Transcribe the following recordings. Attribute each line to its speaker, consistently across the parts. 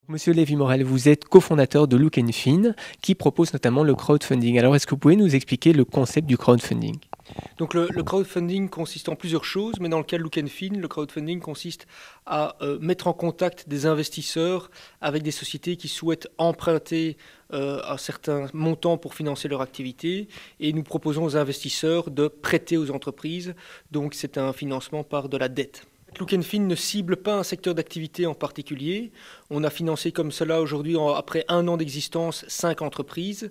Speaker 1: Monsieur Lévy-Morel, vous êtes cofondateur de Look & Fin, qui propose notamment le crowdfunding. Alors, est-ce que vous pouvez nous expliquer le concept du crowdfunding?
Speaker 2: Donc le crowdfunding consiste en plusieurs choses, mais dans le cas de Look & Fin, le crowdfunding consiste à mettre en contact des investisseurs avec des sociétés qui souhaitent emprunter un certain montant pour financer leur activité, et nous proposons aux investisseurs de prêter aux entreprises, donc c'est un financement par de la dette. Look & Fin ne cible pas un secteur d'activité en particulier. On a financé comme cela aujourd'hui, après 1 an d'existence, 5 entreprises.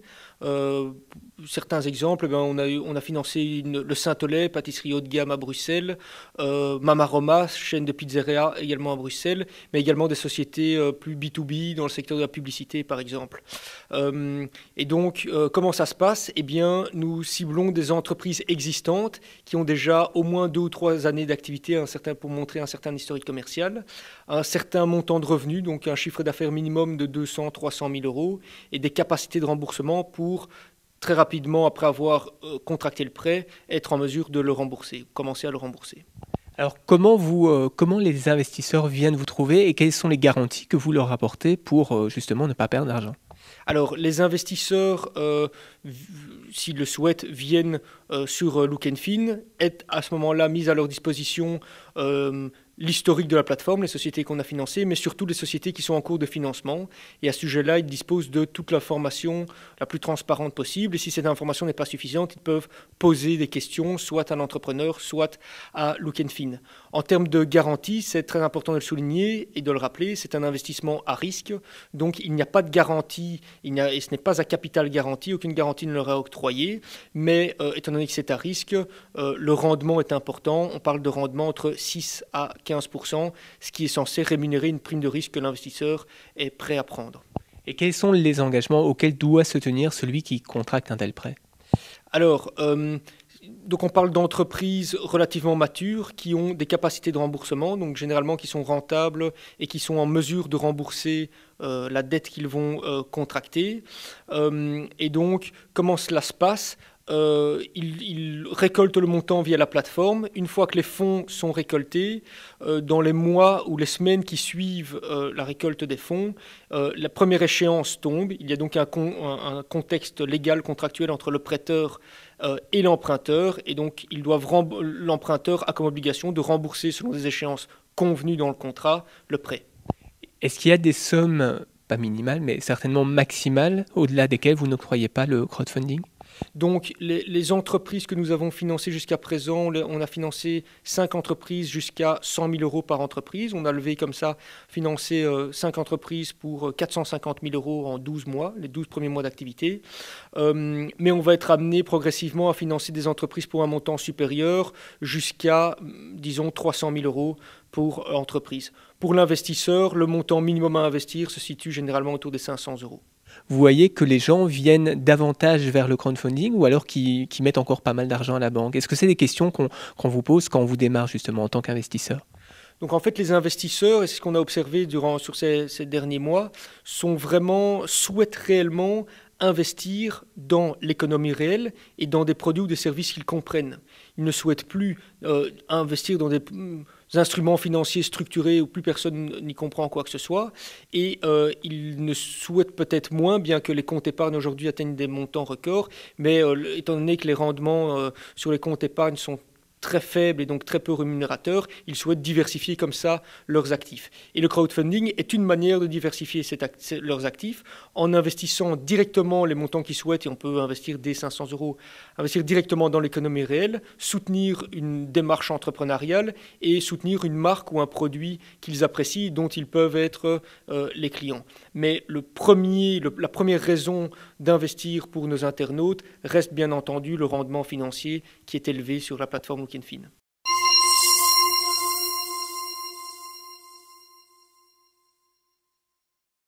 Speaker 2: Certains exemples, on a financé le Saint-Olay, pâtisserie haut de gamme à Bruxelles, Mama Roma, chaîne de pizzeria également à Bruxelles, mais également des sociétés plus B2B dans le secteur de la publicité par exemple. Et donc, comment ça se passe? Eh bien, nous ciblons des entreprises existantes qui ont déjà au moins 2 ou 3 années d'activité, pour montrer un certain historique commercial, un certain montant de revenus, donc un chiffre d'affaires minimum de 200-300 000 euros, et des capacités de remboursement pour très rapidement, après avoir contracté le prêt, être en mesure de le rembourser, commencer à le rembourser.
Speaker 1: Alors, comment les investisseurs viennent vous trouver et quelles sont les garanties que vous leur apportez pour justement ne pas perdre d'argent?
Speaker 2: Alors, les investisseurs, s'ils le souhaitent, viennent sur Look & Fin, est à ce moment-là mis à leur disposition l'historique de la plateforme, les sociétés qu'on a financées, mais surtout les sociétés qui sont en cours de financement. Et à ce sujet-là, ils disposent de toute l'information la plus transparente possible. Et si cette information n'est pas suffisante, ils peuvent poser des questions, soit à l'entrepreneur, soit à Look & Fin. En termes de garantie, c'est très important de le souligner et de le rappeler, c'est un investissement à risque. Donc il n'y a pas de garantie, et ce n'est pas à capital garanti, aucune garantie ne leur est octroyée. Mais étant donné que c'est à risque, le rendement est important. On parle de rendement entre 6 à 15%, ce qui est censé rémunérer une prime de risque que l'investisseur est prêt à prendre.
Speaker 1: Et quels sont les engagements auxquels doit se tenir celui qui contracte un tel prêt?
Speaker 2: Alors, donc on parle d'entreprises relativement matures qui ont des capacités de remboursement, donc généralement qui sont rentables et qui sont en mesure de rembourser la dette qu'ils vont contracter. Et donc, comment cela se passe? Ils récoltent le montant via la plateforme. Une fois que les fonds sont récoltés, dans les mois ou les semaines qui suivent la récolte des fonds, la première échéance tombe. Il y a donc un contexte légal contractuel entre le prêteur et l'emprunteur, et donc l'emprunteur a comme obligation de rembourser selon des échéances convenues dans le contrat le prêt.
Speaker 1: Est-ce qu'il y a des sommes, pas minimales, mais certainement maximales, au-delà desquelles vous n'octroyez pas le crowdfunding?
Speaker 2: Donc les entreprises que nous avons financées jusqu'à présent, on a financé 5 entreprises jusqu'à 100 000 euros par entreprise. On a levé comme ça, financé 5 entreprises pour 450 000 euros en 12 mois, les 12 premiers mois d'activité. Mais on va être amené progressivement à financer des entreprises pour un montant supérieur jusqu'à, disons, 300 000 euros pour entreprise. Pour l'investisseur, le montant minimum à investir se situe généralement autour des 500 euros.
Speaker 1: Vous voyez que les gens viennent davantage vers le crowdfunding ou alors qu'ils mettent encore pas mal d'argent à la banque? Est-ce que c'est des questions qu'on vous pose quand on vous démarre justement en tant qu'investisseur?
Speaker 2: Donc en fait, les investisseurs, et c'est ce qu'on a observé sur ces derniers mois, souhaitent réellement investir dans l'économie réelle et dans des produits ou des services qu'ils comprennent. Ils ne souhaitent plus investir dans des instruments financiers structurés où plus personne n'y comprend quoi que ce soit. Et ils ne souhaitent peut-être moins, bien que les comptes épargne aujourd'hui atteignent des montants records, mais étant donné que les rendements sur les comptes épargne sont très faibles et donc très peu rémunérateurs, ils souhaitent diversifier comme ça leurs actifs. Et le crowdfunding est une manière de diversifier leurs actifs en investissant directement les montants qu'ils souhaitent, et on peut investir dès 500 euros, investir directement dans l'économie réelle, soutenir une démarche entrepreneuriale et soutenir une marque ou un produit qu'ils apprécient, dont ils peuvent être les clients. Mais la première raison d'investir pour nos internautes reste bien entendu le rendement financier qui est élevé sur la plateforme Look & Fin.